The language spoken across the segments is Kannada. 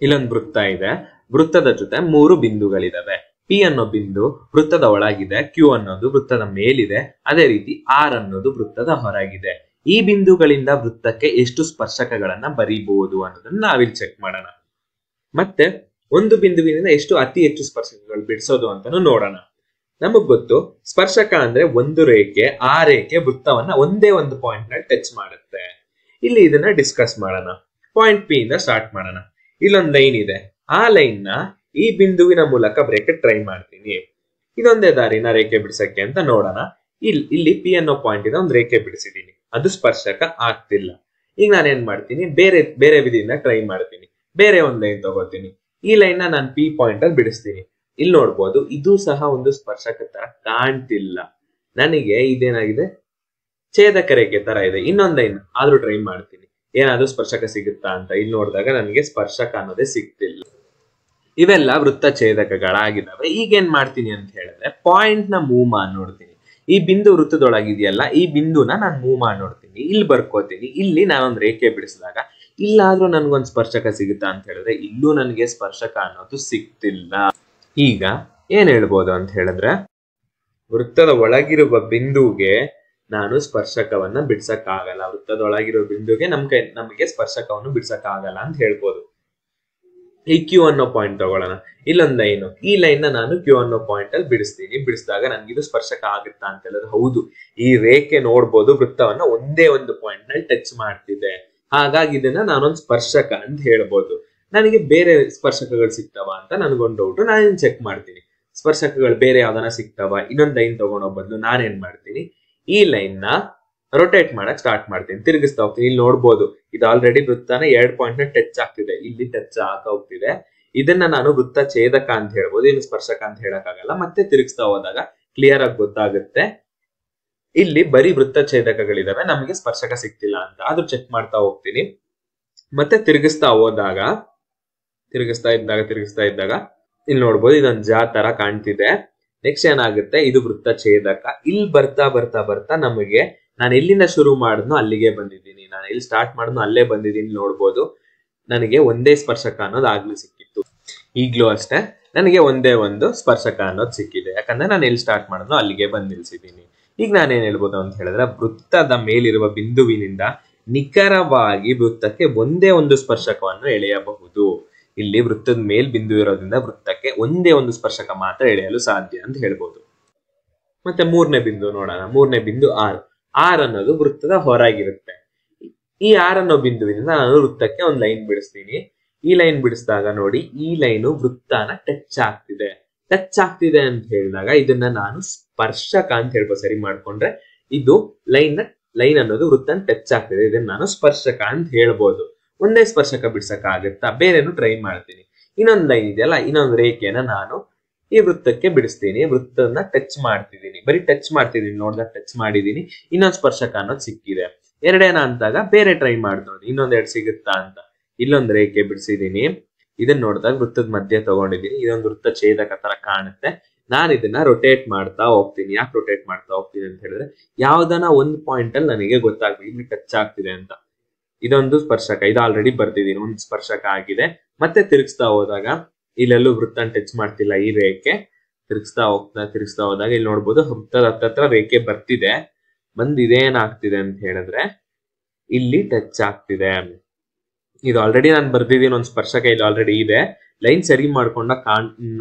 ಇಲ್ಲೊಂದು ವೃತ್ತ ಇದೆ, ವೃತ್ತದ ಜೊತೆ 3 ಬಿಂದುಗಳಿದಾವೆ. ಪಿ ಅನ್ನೋ ಬಿಂದು ವೃತ್ತದ ಒಳಗಿದೆ, ಕ್ಯೂ ಅನ್ನೋದು ವೃತ್ತದ ಮೇಲಿದೆ, ಅದೇ ರೀತಿ ಆರ್ ಅನ್ನೋದು ವೃತ್ತದ ಹೊರಗಿದೆ. ಈ ಬಿಂದುಗಳಿಂದ ವೃತ್ತಕ್ಕೆ ಎಷ್ಟು ಸ್ಪರ್ಶಕಗಳನ್ನ ಬರೀಬಹುದು ಅನ್ನೋದನ್ನ ನಾವಿಲ್ಲಿ ಚೆಕ್ ಮಾಡೋಣ. ಮತ್ತೆ ಒಂದು ಬಿಂದುವಿನಿಂದ ಅತಿ ಹೆಚ್ಚು ಸ್ಪರ್ಶಕಗಳು ಬಿಡಿಸೋದು ಅಂತಾನು ನೋಡೋಣ. ನಮಗ್ ಗೊತ್ತು, ಸ್ಪರ್ಶಕ ಅಂದ್ರೆ ಒಂದು ರೇಖೆ, ಆ ರೇಖೆ ವೃತ್ತವನ್ನ ಒಂದೇ ಒಂದು ಪಾಯಿಂಟ್ ನಲ್ಲಿ ಟಚ್ ಮಾಡುತ್ತೆ. ಇಲ್ಲಿ ಇದನ್ನ ಡಿಸ್ಕಸ್ ಮಾಡೋಣ. ಪಾಯಿಂಟ್ ಪಿ ಇಂದ ಸ್ಟಾರ್ಟ್ ಮಾಡೋಣ. ಇಲ್ಲೊಂದು ಲೈನ್ ಇದೆ, ಆ ಲೈನ್ ನ ಈ ಬಿಂದುವಿನ ಮೂಲಕ ಬರೆಯಕ್ಕೆ ಟ್ರೈ ಮಾಡ್ತೀನಿ. ಇದೊಂದೇ ದಾರಿನ ರೇಖೆ ಬಿಡಿಸಕ್ಕೆ ಅಂತ ನೋಡೋಣ. ಇಲ್ಲಿ ಪಿ ಅನ್ನೋ ಪಾಯಿಂಟ್ ಇಂದ ಒಂದು ರೇಖೆ ಬಿಡಿಸಿದೀನಿ, ಅದು ಸ್ಪರ್ಶಕ ಆಗ್ತಿಲ್ಲ. ಈಗ ನಾನೇನ್ ಮಾಡ್ತೀನಿ, ಬೇರೆ ವಿಧಿಯಿಂದ ಟ್ರೈ ಮಾಡ್ತೀನಿ. ಬೇರೆ ಒಂದ್ ಲೈನ್ ತಗೋತೀನಿ, ಈ ಲೈನ್ ನ ನಾನು ಪಿ ಪಾಯಿಂಟ್ ಅಲ್ಲಿ ಬಿಡಿಸ್ತೀನಿ. ಇಲ್ಲಿ ನೋಡ್ಬೋದು, ಇದು ಸಹ ಒಂದು ಸ್ಪರ್ಶಕ ತರ ಕಾಣ್ತಿಲ್ಲ ನನಗೆ. ಇದೇನಾಗಿದೆ, ಛೇದಕ ರೇಖೆ ತರ ಇದೆ. ಇನ್ನೊಂದ್ ಲೈನ್ ಆದ್ರೂ ಟ್ರೈ ಮಾಡ್ತೀನಿ, ಏನಾದ್ರೂ ಸ್ಪರ್ಶಕ ಸಿಗುತ್ತಾ ಅಂತ. ಇಲ್ಲಿ ನೋಡಿದಾಗ ನನಗೆ ಸ್ಪರ್ಶಕ ಅನ್ನೋದೇ ಸಿಗ್ತಿಲ್ಲ. ಇವೆಲ್ಲ ವೃತ್ತ ಛೇದಕಗಳಾಗಿದ್ದಾವೆ. ಈಗ ಏನ್ ಮಾಡ್ತೀನಿ ಅಂತ ಹೇಳಿದ್ರೆ, ಪಾಯಿಂಟ್ ನ ಮೂವ್ ಮಾಡಿ ನೋಡ್ತೀನಿ. ಈ ಬಿಂದು ವೃತ್ತದೊಳಗಿದೆಯಲ್ಲ, ಈ ಬಿಂದುನ ನಾನು ಮೂವ್ ಮಾಡಿ ನೋಡ್ತೀನಿ. ಇಲ್ಲಿ ಬರ್ಕೋತೀನಿ. ಇಲ್ಲಿ ನಾನೊಂದು ರೇಖೆ ಬಿಡಿಸಿದಾಗ ಇಲ್ಲಾದ್ರೂ ನನ್ಗೊಂದು ಸ್ಪರ್ಶಕ ಸಿಗುತ್ತಾ ಅಂತ ಹೇಳಿದ್ರೆ, ಇಲ್ಲೂ ನನಗೆ ಸ್ಪರ್ಶಕ ಅನ್ನೋದು ಸಿಗ್ತಿಲ್ಲ. ಈಗ ಏನ್ ಹೇಳ್ಬೋದು ಅಂತ ಹೇಳಿದ್ರೆ, ವೃತ್ತದ ಒಳಗಿರುವ ಬಿಂದುಗೆ ನಾನು ಸ್ಪರ್ಶಕವನ್ನ ಬಿಡ್ಸಕ್ಕಾಗಲ್ಲ. ವೃತ್ತದ ಒಳಗಿರುವ ಬಿಂದುಗೆ ನಮಗೆ ಸ್ಪರ್ಶಕವನ್ನು ಬಿಡ್ಸಕ್ಕಾಗಲ್ಲ ಅಂತ ಹೇಳ್ಬೋದು. ಈ ಕ್ಯೂ ಅನ್ನೋ ಪಾಯಿಂಟ್ ತಗೊಳ್ಳೋಣ. ಇಲ್ಲೊಂದ್ ಲೈನ್, ಈ ಲೈನ್ ನ ನಾನು ಕ್ಯೂ ಅನ್ನೋ ಪಾಯಿಂಟ್ ಅಲ್ಲಿ ಬಿಡಿಸ್ತೀನಿ. ಬಿಡಿಸಿದಾಗ ನನ್ಗೆ ಇದು ಸ್ಪರ್ಶಕ ಆಗುತ್ತಾ ಅಂತ ಹೇಳಿದ್ರೆ ಹೌದು. ಈ ರೇಖೆ ನೋಡ್ಬೋದು, ವೃತ್ತವನ್ನ ಒಂದೇ ಒಂದು ಪಾಯಿಂಟ್ ನಲ್ಲಿ ಟಚ್ ಮಾಡ್ತಿದೆ. ಹಾಗಾಗಿ ಇದನ್ನ ನಾನೊಂದು ಸ್ಪರ್ಶಕ ಅಂತ ಹೇಳ್ಬೋದು. ನನಗೆ ಬೇರೆ ಸ್ಪರ್ಶಕಗಳು ಸಿಗ್ತಾವ ಅಂತ ನನ್ಗೊಂದು ಡೌಟ್. ನಾನೇನ್ ಚೆಕ್ ಮಾಡ್ತೀನಿ, ಸ್ಪರ್ಶಕಗಳು ಬೇರೆ ಯಾವ್ದಾನ ಸಿಗ್ತಾವ. ಇನ್ನೊಂದ್ ಲೈನ್ ತಗೊಂಡೋ ಬದಲು ನಾನೇನ್ ಮಾಡ್ತೀನಿ, ಈ ಲೈನ್ ನ ರೊಟೇಟ್ ಮಾಡಕ್ ಸ್ಟಾರ್ಟ್ ಮಾಡ್ತೀನಿ, ತಿರುಗಿಸ್ತಾ ಹೋಗ್ತೀನಿ. ಇಲ್ಲಿ ನೋಡ್ಬೋದು, ಇದು ಆಲ್ರೆಡಿ ವೃತ್ತನ 2 ಪಾಯಿಂಟ್ ನ ಟಚ್ ಆಗ್ತಿದೆ, ಇಲ್ಲಿ ಟಚ್ ಆಗ್ತಾ ಹೋಗ್ತಿದೆ. ಇದನ್ನ ನಾನು ವೃತ್ತ ಛೇದಕ ಅಂತ ಹೇಳ್ಬೋದು, ಇನ್ನು ಸ್ಪರ್ಶಕ ಅಂತ ಹೇಳಕ್ಕಾಗಲ್ಲ. ಮತ್ತೆ ತಿರುಗಿಸ್ತಾ ಹೋದಾಗ ಕ್ಲಿಯರ್ ಆಗಿ ಗೊತ್ತಾಗುತ್ತೆ, ಇಲ್ಲಿ ಬರೀ ವೃತ್ತ ಛೇದಕಗಳಿದಾವೆ, ನಮಗೆ ಸ್ಪರ್ಶಕ ಸಿಗ್ತಿಲ್ಲ ಅಂತ. ಆದ್ರೂ ಚೆಕ್ ಮಾಡ್ತಾ ಹೋಗ್ತೀನಿ. ಮತ್ತೆ ತಿರುಗಿಸ್ತಾ ಇದ್ದಾಗ ಇಲ್ಲಿ ನೋಡ್ಬೋದು, ಇದೊಂದು ಜಾ ತರ ಕಾಣ್ತಿದೆ. ನೆಕ್ಸ್ಟ್ ಏನಾಗುತ್ತೆ, ಇದು ವೃತ್ತ ಛೇದಕ. ಇಲ್ಲಿ ಬರ್ತಾ ನಮಗೆ, ನಾನು ಎಲ್ಲಿಂದ ಶುರು ಮಾಡಿದ್ನೋ ಅಲ್ಲಿಗೆ ಬಂದಿದ್ದೀನಿ, ನಾನು ಎಲ್ಲಿ ಸ್ಟಾರ್ಟ್ ಮಾಡಿದ್ನೋ ಅಲ್ಲೇ ಬಂದಿದ್ದೀನಿ. ನೋಡ್ಬೋದು, ನನಗೆ ಒಂದೇ ಸ್ಪರ್ಶಕ ಅನ್ನೋದು ಆಗ್ಲೂ ಸಿಕ್ಕಿತ್ತು. ಈಗ್ಲೂ ಅಷ್ಟೇ ನನಗೆ ಒಂದೇ ಒಂದು ಸ್ಪರ್ಶಕ ಅನ್ನೋದು ಸಿಕ್ಕಿದೆ, ಯಾಕಂದ್ರೆ ನಾನು ಎಲ್ಲಿ ಸ್ಟಾರ್ಟ್ ಮಾಡಿದ್ನೋ ಅಲ್ಲಿಗೆ ಬಂದು ನಿಲ್ಸಿದ್ದೀನಿ. ಈಗ ನಾನೇನ್ ಹೇಳ್ಬೋದು ಅಂತ ಹೇಳಿದ್ರೆ, ವೃತ್ತದ ಮೇಲಿರುವ ಬಿಂದುವಿನಿಂದ ನಿಖರವಾಗಿ ವೃತ್ತಕ್ಕೆ ಒಂದೇ ಒಂದು ಸ್ಪರ್ಶಕವನ್ನು ಎಳೆಯಬಹುದು. ಇಲ್ಲಿ ವೃತ್ತದ ಮೇಲ್ ಬಿಂದು ಇರೋದ್ರಿಂದ ವೃತ್ತಕ್ಕೆ ಒಂದೇ ಒಂದು ಸ್ಪರ್ಶಕ ಮಾತ್ರ ಎಳೆಯಲು ಸಾಧ್ಯ ಅಂತ ಹೇಳ್ಬೋದು. ಮತ್ತೆ ಮೂರನೇ ಬಿಂದು ನೋಡೋಣ. ಮೂರನೇ ಬಿಂದು ಆರ್ ಅನ್ನೋದು ವೃತ್ತದ ಹೊರಗಿರುತ್ತೆ. ಈ ಆರ್ ಅನ್ನೋ ಬಿಂದುವಿನಿಂದ ನಾನು ವೃತ್ತಕ್ಕೆ ಒಂದು ಲೈನ್ ಬಿಡಿಸ್ತೀನಿ. ಈ ಲೈನ್ ಬಿಡಿಸಿದಾಗ ನೋಡಿ, ಈ ಲೈನು ವೃತ್ತನ ಟಚ್ ಆಗ್ತಿದೆ ಅಂತ ಹೇಳಿದಾಗ ಇದನ್ನ ನಾನು ಸ್ಪರ್ಶಕ ಅಂತ ಹೇಳ್ಬೋದು. ಸರಿ ಮಾಡ್ಕೊಂಡ್ರೆ ಇದು ಲೈನ್ ಅನ್ನೋದು ವೃತ್ತನ ಟಚ್ ಆಗ್ತಿದೆ, ಇದನ್ನ ನಾನು ಸ್ಪರ್ಶಕ ಅಂತ ಹೇಳ್ಬೋದು. ಒಂದೇ ಸ್ಪರ್ಶಕ ಬಿಡ್ಸಕ್ ಆಗುತ್ತಾ, ಬೇರೆನು ಟ್ರೈ ಮಾಡ್ತೀನಿ. ಇನ್ನೊಂದು ಲೈನ್ ಇದೆಯಲ್ಲ, ಇನ್ನೊಂದು ರೇಖೆನ ನಾನು ಈ ವೃತ್ತಕ್ಕೆ ಬಿಡಿಸ್ತೀನಿ. ವೃತ್ತನ ಟಚ್ ಮಾಡ್ತಿದ್ದೀನಿ, ಬರೀ ಟಚ್ ಮಾಡ್ತಿದ್ದೀನಿ, ನೋಡ್ದಾಗ ಟಚ್ ಮಾಡಿದೀನಿ. ಇನ್ನೊಂದು ಸ್ಪರ್ಶಕ ಅನ್ನೋದು ಸಿಕ್ಕಿದೆ. ಎರಡೇನ ಅಂತಾಗ ಬೇರೆ ಟ್ರೈ ಮಾಡ್ತೀನಿ, ಇನ್ನೊಂದೆರಡು ಸಿಗುತ್ತಾ ಅಂತ. ಇಲ್ಲೊಂದು ರೇಖೆ ಬಿಡಿಸಿದೀನಿ, ಇದನ್ನ ನೋಡಿದಾಗ ವೃತ್ತದ ಮಧ್ಯೆ ತಗೊಂಡಿದ್ದೀನಿ. ಇದೊಂದು ವೃತ್ತ ಛೇದಕ ತರ ಕಾಣುತ್ತೆ. ನಾನು ಇದನ್ನ ರೊಟೇಟ್ ಮಾಡ್ತಾ ಹೋಗ್ತೀನಿ. ಯಾಕೆ ರೊಟೇಟ್ ಮಾಡ್ತಾ ಹೋಗ್ತೀನಿ ಅಂತ ಹೇಳಿದ್ರೆ, ಯಾವ್ದಾನ ಒಂದು ಪಾಯಿಂಟ್ ಅಲ್ಲಿ ನನಗೆ ಗೊತ್ತಾಗ್ಬೇಕು ಇಲ್ಲಿ ಟಚ್ ಆಗ್ತಿದೆ ಅಂತ. ಇದೊಂದು ಸ್ಪರ್ಶಕ, ಇದು ಆಲ್ರೆಡಿ ಬರ್ತಿದ್ದೀನಿ, ಒಂದು ಸ್ಪರ್ಶಕ ಆಗಿದೆ. ಮತ್ತೆ ತಿರುಗಿಸ್ತಾ ಹೋದಾಗ ಇಲ್ಲೆಲ್ಲೂ ವೃತ್ತನ ಟಚ್ ಮಾಡ್ತಿಲ್ಲ ಈ ರೇಖೆ. ತಿರುಗಿಸ್ತಾ ಹೋದಾಗ ಇಲ್ಲಿ ನೋಡ್ಬೋದು, ವೃತ್ತದ ಹತ್ತತ್ರ ರೇಖೆ ಬರ್ತಿದೆ. ಇದೇನಾಗ್ತಿದೆ ಅಂತ ಹೇಳಿದ್ರೆ, ಇಲ್ಲಿ ಟಚ್ ಆಗ್ತಿದೆ. ಇದು ಆಲ್ರೆಡಿ ನಾನು ಬರ್ದಿದ್ದೀನಿ, ಒಂದು ಸ್ಪರ್ಶಕ ಇಲ್ಲಿ ಆಲ್ರೆಡಿ ಇದೆ. ಲೈನ್ ಸರಿ ಮಾಡ್ಕೊಂಡ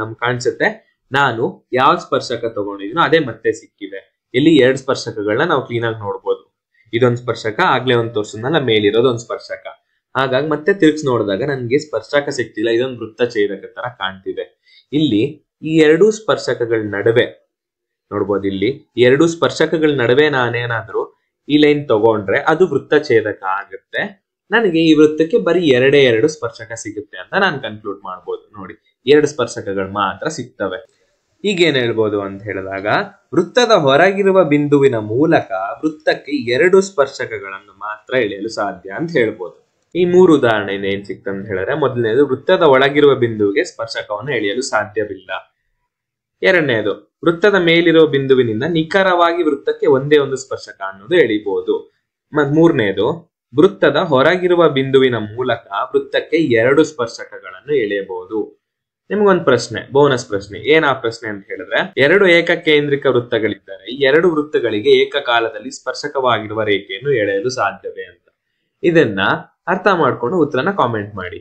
ನಮ್ಗೆ ಕಾಣಿಸುತ್ತೆ ನಾನು ಯಾವ ಸ್ಪರ್ಶಕ ತಗೊಂಡಿದ್ದೀನೋ ಅದೇ ಮತ್ತೆ ಸಿಕ್ಕಿದೆ. ಇಲ್ಲಿ 2 ಸ್ಪರ್ಶಕಗಳನ್ನ ನಾವು ಕ್ಲೀನ್ ಆಗಿ ನೋಡ್ಬೋದು. ಇದೊಂದು ಸ್ಪರ್ಶಕ, ಆಗ್ಲೇ ಒಂದು ತೋರ್ಸದ್ನಲ್ಲ ಮೇಲಿರೋದು ಒಂದು ಸ್ಪರ್ಶಕ. ಹಾಗಾಗಿ ಮತ್ತೆ ತಿರುಗಿಸಿ ನೋಡಿದಾಗ ನನಗೆ ಸ್ಪರ್ಶಕ ಸಿಕ್ತಿಲ್ಲ, ಇದೊಂದು ವೃತ್ತ ಛೇದಕ ತರ ಕಾಣ್ತಿದೆ. ಇಲ್ಲಿ ಈ 2 ಸ್ಪರ್ಶಕಗಳ ನಡುವೆ ನೋಡ್ಬೋದು, ಇಲ್ಲಿ 2 ಸ್ಪರ್ಶಕಗಳ ನಡುವೆ ನಾನೇನಾದ್ರೂ ಈ ಲೈನ್ ತಗೊಂಡ್ರೆ ಅದು ವೃತ್ತ ಛೇದಕ ಆಗುತ್ತೆ. ನನಗೆ ಈ ವೃತ್ತಕ್ಕೆ ಬರೀ 2 ಸ್ಪರ್ಶಕ ಸಿಗುತ್ತೆ ಅಂತ ನಾನು ಕನ್ಕ್ಲೂಡ್ ಮಾಡ್ಬೋದು. ನೋಡಿ, 2 ಸ್ಪರ್ಶಕಗಳು ಮಾತ್ರ ಸಿಗ್ತವೆ. ಈಗೇನ್ ಹೇಳ್ಬೋದು ಅಂತ ಹೇಳಿದಾಗ, ವೃತ್ತದ ಹೊರಗಿರುವ ಬಿಂದುವಿನ ಮೂಲಕ ವೃತ್ತಕ್ಕೆ 2 ಸ್ಪರ್ಶಕಗಳನ್ನು ಮಾತ್ರ ಎಳೆಯಲು ಸಾಧ್ಯ ಅಂತ ಹೇಳ್ಬೋದು. ಈ 3 ಉದಾಹರಣೆಯಿಂದ ಏನ್ ಸಿಕ್ತಂತ ಹೇಳಿದ್ರೆ, ಮೊದಲನೇದು ವೃತ್ತದ ಒಳಗಿರುವ ಬಿಂದುವಿಗೆ ಸ್ಪರ್ಶಕವನ್ನು ಎಳೆಯಲು ಸಾಧ್ಯವಿಲ್ಲ. ಎರಡನೇದು ವೃತ್ತದ ಮೇಲಿರುವ ಬಿಂದುವಿನಿಂದ ನಿಖರವಾಗಿ ವೃತ್ತಕ್ಕೆ ಒಂದೇ ಒಂದು ಸ್ಪರ್ಶಕ ಅನ್ನೋದು ಎಳಿಬಹುದು. ಮೂರನೇದು ವೃತ್ತದ ಹೊರಗಿರುವ ಬಿಂದುವಿನ ಮೂಲಕ ವೃತ್ತಕ್ಕೆ 2 ಸ್ಪರ್ಶಕಗಳನ್ನು ಎಳೆಯಬಹುದು. ನಿಮ್ಗೊಂದು ಪ್ರಶ್ನೆ, ಬೋನಸ್ ಪ್ರಶ್ನೆ. ಏನ್ ಆ ಪ್ರಶ್ನೆ ಅಂತ ಹೇಳಿದ್ರೆ, 2 ಏಕಕೇಂದ್ರಿಕ ವೃತ್ತಗಳಿದ್ದರೆ 2 ವೃತ್ತಗಳಿಗೆ ಏಕಕಾಲದಲ್ಲಿ ಸ್ಪರ್ಶಕವಾಗಿರುವ ರೇಖೆಯನ್ನು ಎಳೆಯಲು ಸಾಧ್ಯವೇ ಅಂತ. ಇದನ್ನ ಅರ್ಥ ಮಾಡ್ಕೊಂಡು ಉತ್ತರನ ಕಾಮೆಂಟ್ ಮಾಡಿ.